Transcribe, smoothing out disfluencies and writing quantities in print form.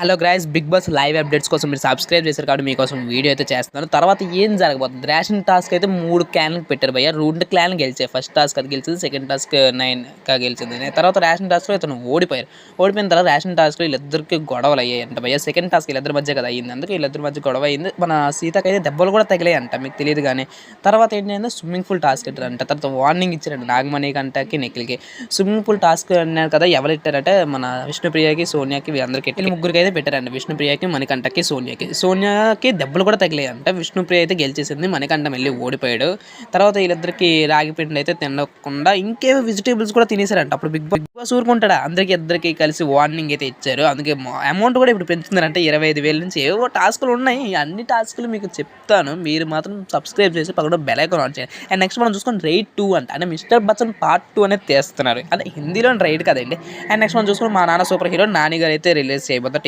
Hello guys, Bigg Boss live updates కోసం మీరు subscribe చేశారు కాబట్టి మీకోసం వీడియో అయితే చేస్తున్నాను. తర్వాత ఏం జరగబోతుంది? రేషన్ టాస్క్ అయితే 3 క్లాన్లకు పెట్టారు భయ్య. 2 క్లాన్లు గెలిచాయి. ఫస్ట్ టాస్క్ అది గెలిచింది, సెకండ్ టాస్క్ 9గా గెలిచింది. తర్వాత రేషన్ టాస్క్లో ఇతను ఓడిపోయారు. ఓడిపోయిన తర్వాత రేషన్ టాస్క్లో వీళ్ళిద్దరికి గొడవలు అయ్యాయంట భయ్య. సెకండ్ టాస్క్ వీళ్ళిద్దరి మధ్య కదా అయ్యింది, అందుకే వీళ్ళిద్దరి మధ్య గొడవ అయింది. మన సీతకైతే దెబ్బలు కూడా తగిలాయంట, మీకు తెలియదు కానీ. తర్వాత ఏంటంటే స్విమ్మింగ్ పూల్ టాస్క్ ఇట్టారంట. తర్వాత వార్నింగ్ ఇచ్చారంట నాగమణి కంటకి నిఖిల్కి. స్విమ్మింగ్ పూల్ టాస్క్ అన్నారు కదా, ఎవరు ఇట్టారంటే మన విష్ణుప్రియకి, సోనియాకి, వీళ్ళందరికీ ముగ్గురికి అయితే పెట్టారండి. విష్ణుప్రియకి, మణికంఠకి, సోనియాకి దెబ్బలు కూడా తగిలాయంట. విష్ణుప్రియ అయితే గెలిచేసింది, మణికంఠ వెళ్ళి ఓడిపోయాడు. తర్వాత వీళ్ళిద్దరికి రాగి పిండి అయితే తినకుండా ఇంకేమో వెజిటేబుల్స్ కూడా తినేసారంట. అప్పుడు బిగ్ బాస్ ఊరుకుంటాడా? ఇద్దరికి కలిసి వార్నింగ్ అయితే ఇచ్చారు. అందుకే అమౌంట్ కూడా ఇప్పుడు పెంచుతున్నారంటే 25,000 నుంచి. ఏవో టాస్కులు ఉన్నాయి, అన్ని టాస్కులు మీకు చెప్తాను. మీరు మాత్రం సబ్స్క్రైబ్ చేసి పక్కన బెల్ ఐకాన్ ఆన్ చేయండి. అండ్ నెక్స్ట్ మనం చూసుకొని రైడ్ 2 అంటే మిస్టర్ బచ్చన్ పార్ట్ 2 అనేది తీస్తున్నారు. అంటే హిందీలో రైడ్ కదండి. అండ్ నెక్స్ట్ మనం చూసుకొని మా నాన్న సూపర్ హీరో నాని గారు అయితే రిలీజ్ చేయబోతారు.